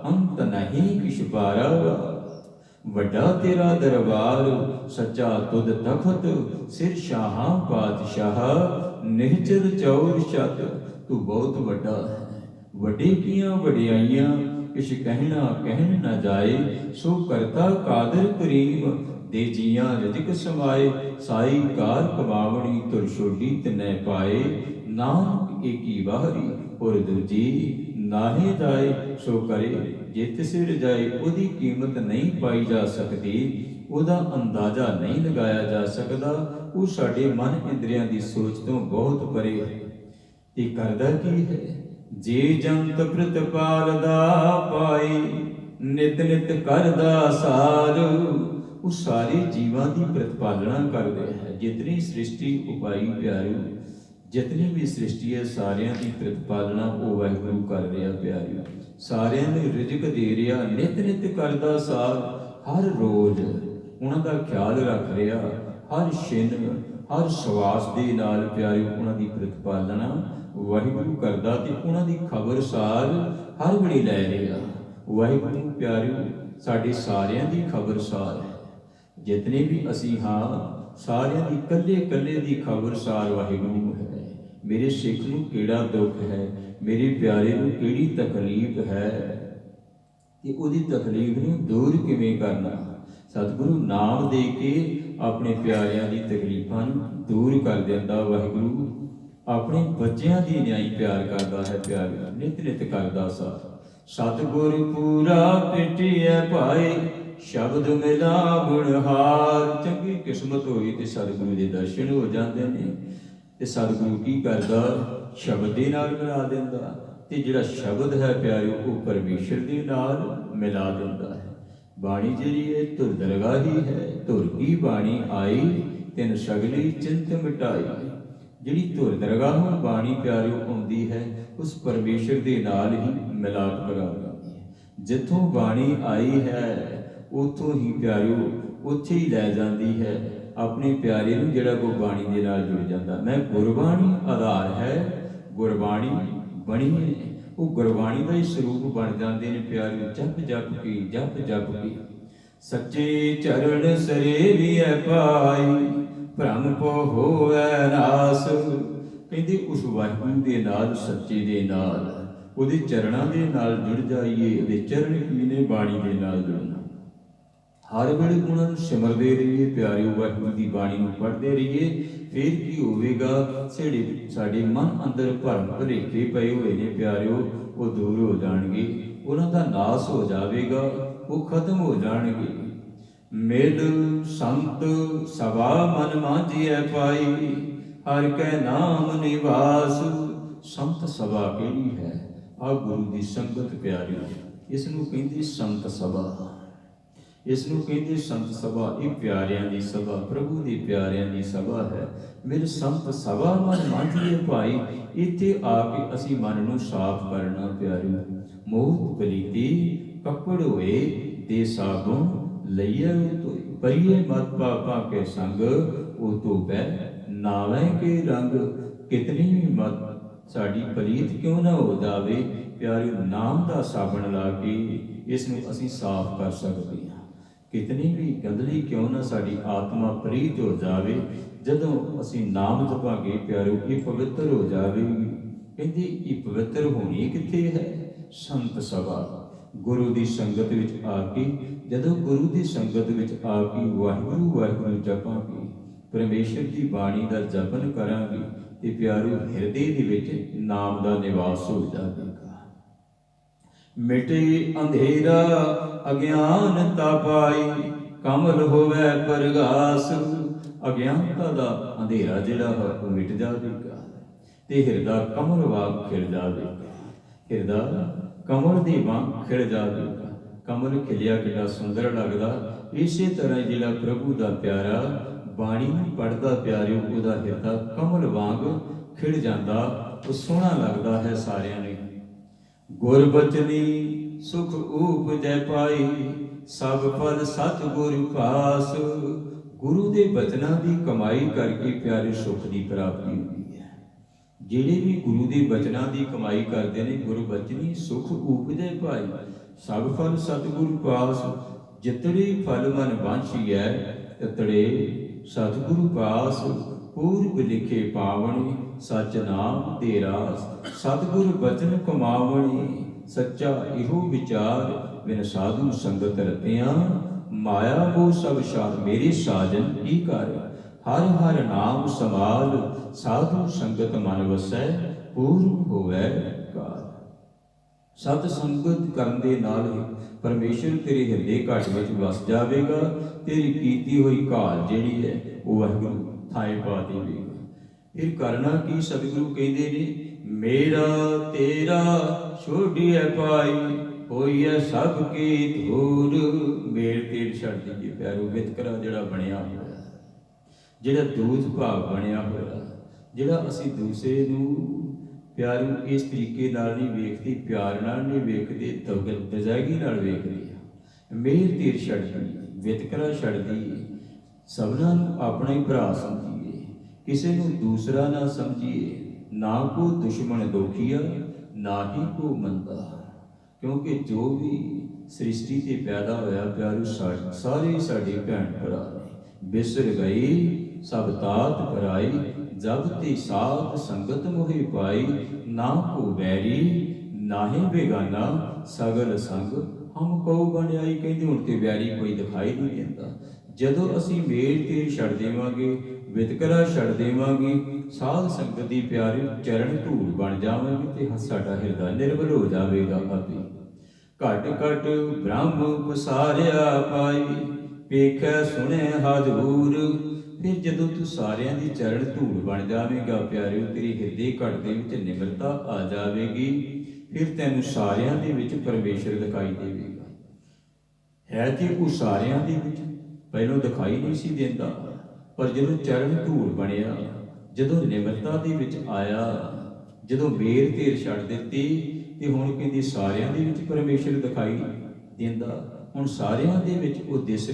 ਅੰਤ ਨਹੀਂ ਕਿਛ ਪਾਰਾ। ਵੱਡਾ ਤੇਰਾ ਦਰਬਾਰ, ਸੱਚਾ ਤੁਧ ਤਖਤ, ਸਿਰ ਸ਼ਾਹਾਂ ਪਾਤਸ਼ਾਹ, ਨਿਹਚਲ ਚੌਰ ਛਤ। ਤੂੰ ਬਹੁਤ ਵੱਡਾ ਹੈ। ਵੱਡੇ ਕੀਆਂ ਵਡਿਆਈਆਂ, ਕਿਛ ਕਹਿਣਾ ਕਹਿਣ ਨਾ ਜਾਏ। ਸੋ ਕਰਤਾ ਕਾਦਰ ਕਰੀਮ, ਦੇ ਜੀਆਂ ਰਜਕ ਸਮਾਏ। ਸਾਈ ਕਾਰ ਕਮਾਵਣੀ, ਤੁਰ ਛੋਡੀ ਤਿਨੈ ਪਾਏ। ਨਾਨਕ ਏਕੀ ਵਾਹਰੀ, ਔਰ ਦੂਜੀ ਨਾਹੀ ਜਾਏ। ਸੋ ਕਰੇ ਜੇ ਤਿਸ ਰਜਾਏ। ਉਹਦੀ ਕੀਮਤ ਨਹੀਂ ਪਾਈ ਜਾ ਸਕਦੀ, ਉਹਦਾ ਅੰਦਾਜ਼ਾ ਨਹੀਂ ਲਗਾਇਆ ਜਾ ਸਕਦਾ। ਉਹ ਸਾਡੇ ਮਨ ਇੰਦਰੀਆਂ ਦੀ ਸੋਚ ਤੋਂ ਬਹੁਤ ਪਰੇ ਹੈ। ਇਹ ਕਰਦਾ ਕੀ ਹੈ? ਜੇ ਜੰਤ ਪ੍ਰਤਪਾਲਦਾ ਪਾਈ, ਨਿਤ ਨਿਤ ਕਰਦਾ ਸਾਰ। ਉਹ ਸਾਰੇ ਜੀਵਾਂ ਦੀ ਪ੍ਰਤਪਾਲਣਾ ਕਰ ਰਿਹਾ ਹੈ। ਜਿਤਨੀ ਸ੍ਰਿਸ਼ਟੀ ਉਪਾਈ ਪਿਆਰਿਓ, ਜਿਤਨੀ ਵੀ ਸ੍ਰਿਸ਼ਟੀ ਹੈ ਸਾਰਿਆਂ ਦੀ ਪ੍ਰਤਪਾਲਨਾ ਉਹ ਵਾਹਿਗੁਰੂ ਕਰ ਰਿਹਾ ਪਿਆਰਿਓ। ਸਾਰਿਆਂ ਨੂੰ ਰਿਜ਼ਕ ਦੇ ਰਿਹਾ, ਨਿਤ ਨਿਤ ਕਰਦਾ ਸਾਰ। ਹਰ ਰੋਜ਼ ਉਹਨਾਂ ਦਾ ਖਿਆਲ ਰੱਖ ਰਿਹਾ, ਹਰ ਛਿਨ ਹਰ ਸਵਾਸ ਦੇ ਨਾਲ ਪਿਆਰਿਓ ਉਹਨਾਂ ਦੀ ਪ੍ਰਤਪਾਲਨਾ ਵਾਹਿਗੁਰੂ ਕਰਦਾ। ਤੇ ਉਹਨਾਂ ਦੀ ਖਬਰਸਾਰ ਹਰ ਵੇਲੇ ਲੈ ਰਿਹਾ। ਵਾਹਿਗੁਰੂ ਪਿਆਰਿਓ ਸਾਡੇ ਸਾਰਿਆਂ ਦੀ ਖਬਰਸਾਰ ਹੈ। ਜਿਤਨੇ ਵੀ ਅਸੀਂ ਹਾਂ ਸਾਰਿਆਂ ਦੀ ਇਕੱਲੇ ਇਕੱਲੇ ਦੀ ਖਬਰਸਾਰ ਵਾਹਿਗੁਰੂ ਹੈ। ਮੇਰੇ ਸਿੱਖ ਨੂੰ ਕਿਹੜਾ ਦੁੱਖ ਹੈ, ਮੇਰੇ ਪਿਆਰੇ ਨੂੰ ਕਿਹੜੀ ਤਕਲੀਫ ਹੈ, ਤੇ ਉਹਦੀ ਤਕਲੀਫ ਨੂੰ ਦੂਰ ਕਿਵੇਂ ਕਰਨਾ। ਸਤਿਗੁਰੂ ਨਾਮ ਦੇ ਕੇ ਆਪਣੇ ਪਿਆਰਿਆਂ ਦੀ ਤਕਲੀਫਾਂ ਨੂੰ ਦੂਰ ਕਰ ਦਿੰਦਾ ਵਾਹਿਗੁਰੂ। ਆਪਣੇ ਬੱਚਿਆਂ ਦੀ ਨਿਆਈ ਪਿਆਰ ਕਰਦਾ ਹੈ ਪਿਆਰਿਆਂ, ਨਿਤ ਨਿਤ ਕਰਦਾ ਸਾਰ। ਸਤਿਗੁਰ ਪੂਰਾ ਪਿਟਿਐ ਭਾਈ, ਸ਼ਬਦ ਮਿਲਾ ਗੁਣਹਾਰ। ਚੰਗੀ ਕਿਸਮਤ ਹੋਈ ਤੇ ਸਤਿਗੁਰੂ ਦੇ ਦਰਸ਼ਨ ਹੋ ਜਾਂਦੇ ਨੇ। ਤੇ ਸਤਿਗੁਰੂ ਕੀ ਕਰਦਾ? ਸ਼ਬਦ ਦੇ ਨਾਲ ਮਿਲਾ ਦਿੰਦਾ। ਤੇ ਜਿਹੜਾ ਸ਼ਬਦ ਹੈ ਪਿਆਰਿਓ ਉਹ ਪਰਮੇਸ਼ਰ ਦੇ ਨਾਲ ਮਿਲਾ ਦਿੰਦਾ ਹੈ। ਬਾਣੀ ਜਿਹੜੀ ਹੈ ਧੁਰ ਦਰਗਾਹੀ ਹੈ। ਧੁਰ ਕੀ ਬਾਣੀ ਆਈ, ਤਿਨ ਸਗਲੀ ਚਿੰਤ ਮਿਟਾਈ। ਜਿਹੜੀ ਧੁਰ ਦਰਗਾਹੋਂ ਬਾਣੀ ਪਿਆਰਿਓ ਆਉਂਦੀ ਹੈ ਉਸ ਪਰਮੇਸ਼ਰ ਦੇ ਨਾਲ ਹੀ ਮਿਲਾਪ ਕਰਾ ਦਿੰਦੀ ਹੈ। ਜਿੱਥੋਂ ਬਾਣੀ ਆਈ ਹੈ ਉੱਥੋਂ ਹੀ ਪਿਆਰਿਓ ਉੱਥੇ ਹੀ ਲੈ ਜਾਂਦੀ ਹੈ ਆਪਣੇ ਪਿਆਰੇ ਨੂੰ, ਜਿਹੜਾ ਕੋ ਬਾਣੀ ਦੇ ਨਾਲ ਜੁੜ ਜਾਂਦਾ। ਮੈਂ ਗੁਰਬਾਣੀ ਆਧਾਰ ਹੈ, ਗੁਰਬਾਣੀ ਬਣੀ ਹੈ। ਉਹ ਗੁਰਬਾਣੀ ਦਾ ਹੀ ਸਰੂਪ ਬਣ ਜਾਂਦੇ ਨੇ ਪਿਆਰਿਓ। ਜਪ ਜਪ ਕੇ ਜਪ ਜਪ ਕੇ ਸੱਚੇ ਚਰਨ ਸਰੇਵੀਐ ਪਾਈ, ਭ੍ਰਮ ਪੋ ਹੋਵੈ ਨਾਸ। ਕਹਿੰਦੇ ਉਸ ਵਾਹਿਗੁਰੂ ਦੇ ਨਾਲ, ਸੱਚੇ ਦੇ ਨਾਲ, ਉਹਦੇ ਚਰਨਾਂ ਦੇ ਨਾਲ ਜੁੜ ਜਾਈਏ। ਉਹਦੇ ਚਰਨ ਕੀ ਨੇ? ਬਾਣੀ ਦੇ ਨਾਲ ਜੁੜਨਾ। ਹਰ ਵੇਲੇ ਉਹਨਾਂ ਨੂੰ ਸਿਮਰਦੇ ਰਹੀਏ ਪਿਆਰਿਓ, ਵਾਹਿਗੁਰੂ ਦੀ ਬਾਣੀ ਨੂੰ ਪੜ੍ਹਦੇ ਰਹੀਏ। ਫਿਰ ਕੀ ਹੋਵੇਗਾ? ਸਾਡੇ ਮਨ ਅੰਦਰ ਭਰਮ ਭੁਲੇਖੇ ਪਏ ਹੋਏ ਨੇ ਪਿਆਰਿਓ, ਉਹ ਦੂਰ ਹੋ ਜਾਣਗੇ। ਉਹਨਾਂ ਦਾ ਨਾਸ ਹੋ ਜਾਵੇਗਾ, ਉਹ ਖਤਮ ਹੋ ਜਾਣਗੇ। ਮਿਲ ਸੰਤ ਸਭਾ ਮਨ ਮਾਂਝੀਐ ਪਾਈ, ਹਰਿ ਕੈ ਨਾਮ ਨਿਵਾਸ। ਸੰਤ ਸਭਾ ਕਿਹੜੀ ਹੈ? ਆਹ ਗੁਰੂ ਦੀ ਸੰਗਤ ਪਿਆਰਿਓ, ਇਸ ਨੂੰ ਕਹਿੰਦੇ ਸੰਤ ਸਭਾ। ਇਸ ਨੂੰ ਕਹਿੰਦੇ ਸੰਤ ਸਭਾ। ਇਹ ਪਿਆਰਿਆਂ ਦੀ ਸਭਾ, ਪ੍ਰਭੂ ਦੇ ਪਿਆਰਿਆਂ ਦੀ ਸਭਾ ਹੈ। ਮੇਰੇ ਸੰਤ ਸਭਾ ਮਨ ਮਾਂਝੀਐ ਭਾਈ। ਇੱਥੇ ਆ ਕੇ ਅਸੀਂ ਮਨ ਨੂੰ ਸਾਫ਼ ਕਰਨਾ ਪਿਆਰਿਓ। ਮੋਹ ਪਲੀਤੀ ਕੱਪੜ ਹੋਏ ਤੇ ਸਾਬੁਨ ਲਈਐ ਉਤੋਏ। ਪਰੀਏ ਮਤ ਪਾਪਾਂ ਕੇ ਸੰਗ, ਉਹ ਤੋਂ ਬੈ ਨਾਵੇਂ ਕੇ ਰੰਗ। ਕਿਤਨੀ ਵੀ ਮਤ ਸਾਡੀ ਪਲੀਤ ਕਿਉਂ ਨਾ ਹੋ ਜਾਵੇ ਪਿਆਰਿਓ, ਨਾਮ ਦਾ ਸਾਬਣ ਲਾ ਕੇ ਇਸ ਨੂੰ ਅਸੀਂ ਸਾਫ਼ ਕਰ ਸਕਦੇ ਹਾਂ। ਕਿਤਨੀ ਵੀ ਗੰਦਲੀ ਕਿਉਂ ਨਾ ਸਾਡੀ ਆਤਮਾ ਪ੍ਰੀਤ ਹੋ ਜਾਵੇ, ਜਦੋਂ ਅਸੀਂ ਨਾਮ ਜਪਾਂਗੇ ਪਿਆਰਿਓ ਇਹ ਪਵਿੱਤਰ ਹੋ ਜਾਵੇਗੀ। ਕਹਿੰਦੇ ਇਹ ਪਵਿੱਤਰ ਹੋਣੀ ਕਿੱਥੇ ਹੈ? ਸੰਤ ਸਭਾ। ਗੁਰੂ ਦੀ ਸੰਗਤ ਵਿੱਚ ਆ ਕੇ, ਜਦੋਂ ਗੁਰੂ ਦੀ ਸੰਗਤ ਵਿੱਚ ਆ ਕੇ ਵਾਹਿਗੁਰੂ ਵਾਹਿਗੁਰੂ ਜਪਾਂਗੇ, ਪਰਮੇਸ਼ਰ ਦੀ ਬਾਣੀ ਦਾ ਜਪਨ ਕਰਾਂਗੇ ਤੇ ਪਿਆਰੋ ਹਿਰਦੇ ਦੇ ਵਿੱਚ ਨਾਮ ਦਾ ਨਿਵਾਸ ਹੋ ਜਾਵੇਗਾ। ਮਿਟੇ ਅੰਧੇਰਾ ਅਗਿਆਨਤਾ ਪਾਈ, ਕਮਲ ਹੋਵੇ ਪ੍ਰਗਾਸ। ਅਗਿਆਨਤਾ ਦਾ ਅੰਧੇਰਾ ਜਿਹੜਾ ਹੈ ਉਹ ਮਿਟ ਜਾਵੇਗਾ ਤੇ ਹਿਰਦਾ ਕਮਲ ਵਾਂਗ ਖਿੜ ਜਾਵੇਗਾ। ਹਿਰਦਾ ਕਮਲ ਦੀ ਵਾਂਗ ਖਿੜ ਜਾਵੇਗਾ। ਕਮਲ ਖਿਲਿਆ ਕਿੰਨਾ ਸੁੰਦਰ ਲੱਗਦਾ। ਇਸੇ ਤਰ੍ਹਾਂ ਜਿਹੜਾ ਪ੍ਰਭੂ ਦਾ ਪਿਆਰਾ ਬਾਣੀ ਨੂੰ ਪੜ੍ਹਦਾ ਪਿਆਰਿਓ, ਉਹਦਾ ਹਿਰਦਾ ਕਮਲ ਵਾਂਗ ਖਿੜ ਜਾਂਦਾ, ਉਹ ਸੋਹਣਾ ਲੱਗਦਾ ਹੈ ਸਾਰਿਆਂ ਨੂੰ। ਗੁਰਬਚਨੀ ਸੁਖ ਊਪਜੈ ਪਾਈ, ਸਭ ਫਲ ਸਤਿਗੁਰ ਪਾਸ। ਗੁਰੂ ਦੇ ਬਚਨਾਂ ਦੀ ਕਮਾਈ ਕਰਕੇ ਪਿਆਰੇ ਸੁਖ ਦੀ ਪ੍ਰਾਪਤੀ ਹੁੰਦੀ ਹੈ। ਜਿਹੜੇ ਵੀ ਗੁਰੂ ਦੇ ਬਚਨਾਂ ਦੀ ਕਮਾਈ ਕਰਦੇ ਨੇ, ਗੁਰਬਚਨੀ ਸੁਖ ਊਪਜੈ ਪਾਈ, ਸਭ ਫਲ ਸਤਿਗੁਰ ਪਾਸ। ਜਿਤੜੇ ਫਲ ਮਨ ਵਾਂਛੀਐ, ਤਿਤੜੇ ਸਤਿਗੁਰੂ ਪਾਸ। ਪੂਰਬ ਲਿਖੇ ਪਾਵਣੇ, ਸਚ ਨਾਮ ਦੇ ਰਾਸ। ਸਤਿਗੁਰ ਬਚਨ ਕਮਾਵਣੇ, ਸੱਚਾ ਇਹੋ ਵਿਚਾਰ। ਬਿਨ ਸਾਧੂ ਸੰਗਤ ਰਤਿਆਂ, ਮਾਇਆ ਮੋਹ ਸਭ ਛਾੜ। ਮੇਰੇ ਸਾਜਨ ਕੀ ਕਰ, ਹਰ ਹਰ ਨਾਮ ਸਮਾਲ। ਸਾਧੂ ਸੰਗਤ ਮਨ ਵਸੈ, ਪੂਰਨ ਹੋਵੈ ਕਾਲ। ਸਤ ਸੰਗਤ ਕਰਨ ਦੇ ਨਾਲ ਹੀ ਪਰਮੇਸ਼ਰ ਤੇਰੇ ਹਿਰਦੇ ਘਟ ਵਿੱਚ ਵਸ ਜਾਵੇਗਾ। ਤੇਰੀ ਕੀਤੀ ਹੋਈ ਘਾਲ ਜਿਹੜੀ ਹੈ ਉਹ ਵਾਹਿਗੁਰੂ ਥਾਏ ਪਾ ਦੇਵੇਗਾ। ਫਿਰ ਕਰਨਾ ਕੀ? ਸਤਿਗੁਰੂ ਕਹਿੰਦੇ ਨੇ, ਮੇਰਾ ਤੇਰਾ ਛੋਡੀਐ ਪਾਈ, ਹੋਈਐ ਸਭ ਕੀ ਧੂੜ। ਮੇਲ ਤੇਲ ਛੱਡ ਦਈਏ ਪਿਆਰੋ। ਵਿਤਕਰਾ ਜਿਹੜਾ ਬਣਿਆ ਹੋਇਆ, ਜਿਹੜਾ ਦੂਤ ਭਾਵ ਬਣਿਆ ਹੋਇਆ, ਜਿਹੜਾ ਅਸੀਂ ਦੂਸਰੇ ਨੂੰ ਪਿਆਰ ਇਸ ਤਰੀਕੇ ਨਾਲ ਨਹੀਂ ਵੇਖਦੇ, ਪਿਆਰ ਨਾਲ ਨਹੀਂ ਵੇਖਦੇ, ਦਜ਼ਾਗੀ ਨਾਲ ਵੇਖਦੇ ਆ। ਮੇਲ ਤੀਰ ਛੱਡ ਦਈਏ, ਵਿਤਕਰਾ ਛੱਡ ਦਈਏ, ਸਭਨਾਂ ਨੂੰ ਆਪਣਾ ਹੀ ਭਰਾ ਸਮਝੀਏ, ਕਿਸੇ ਨੂੰ ਦੂਸਰਾ ਨਾ ਸਮਝੀਏ। ਨਾ ਕੋ ਦੁਸ਼ਮਣ ਦੋਖੀਆ, ਨਾ ਹੀ ਕੋ ਮੰਦਾ। ਕਿਉਂਕਿ ਜੋ ਵੀ ਸ੍ਰਿਸ਼ਟੀ ਤੇ ਪੈਦਾ ਹੋਇਆ ਪਿਆਰੂ, ਸਾਰੇ ਸਾਡੇ ਭੈਣ ਭਰਾ ਨੇ। ਬਿਸਰ ਗਈ ਸਭ ਤਾਤ ਪਰਾਈ, ਜਬ ਤੇ ਸਾਧ ਸੰਗਤ ਮੋਹਿ ਪਾਈ। ਨਾ ਕੋ ਵੈਰੀ ਨਾਹੀਂ ਬੇਗਾਨਾ, ਸਗਲ ਸੰਗ ਹਮ ਕਉ ਬਣਾਈ। ਕਹਿੰਦੇ ਹੁਣ ਤੇ ਵੈਰੀ ਕੋਈ ਦਿਖਾਈ ਨਹੀਂ ਦਿੰਦਾ। ਜਦੋਂ ਅਸੀਂ ਮੇਲ ਤੇਲ ਛੱਡ ਦੇਵਾਂਗੇ, ਵਿਤਕਰਾ ਛੱਡ ਦੇਵਾਂਗੇ, ਸਾਧ ਸੰਗਤ ਦੀ ਪਿਆਰੀ ਚਰਨ ਧੂੜ ਬਣ ਜਾਵਾਂਗੇ ਤੇ ਸਾਡਾ ਹਿਰਦਾ ਨਿਰਮਲ ਹੋ ਜਾਵੇਗਾ। ਆਪੇ ਘਟ ਘਟ ਬ੍ਰਹਮ ਪਸਾਰਿਆ ਪਾਈ, ਵੇਖੈ ਸੁਣੈ ਹਜ਼ੂਰ। ਫਿਰ ਜਦੋਂ ਤੂੰ ਸਾਰਿਆਂ ਦੀ ਚਰਨ ਧੂੜ ਬਣ ਜਾਵੇਗਾ ਪਿਆਰਿਓ, ਤੇਰੀ ਹਿਰਦੇ ਘਟ ਦੇ ਵਿੱਚ ਨਿਮਰਤਾ ਆ ਜਾਵੇਗੀ। ਫਿਰ ਤੈਨੂੰ ਸਾਰਿਆਂ ਦੇ ਵਿੱਚ ਪਰਮੇਸ਼ਰ ਦਿਖਾਈ ਦੇਵੇਗਾ। ਹੈ ਕਿ ਉਹ ਸਾਰਿਆਂ ਦੇ ਵਿੱਚ ਪਹਿਲਾਂ ਦਿਖਾਈ ਨਹੀਂ ਸੀ ਦਿੰਦਾ, ਪਰ ਜਦੋਂ ਚਰਨ ਧੂੜ ਬਣਿਆ, ਜਦੋਂ ਨਿਮਰਤਾ ਦੇ ਵਿੱਚ ਆਇਆ, ਜਦੋਂ ਮੇਲ ਤੇਰ ਛੱਡ ਦਿੱਤੀ, ਤੇ ਹੁਣ ਕਹਿੰਦੀ ਸਾਰਿਆਂ ਦੇ ਵਿੱਚ ਪਰਮੇਸ਼ਰ ਦਿਖਾਈ ਦਿੰਦਾ। ਹੁਣ ਸਾਰਿਆਂ ਦੇ ਵਿੱਚ ਉਹ ਦਿਸ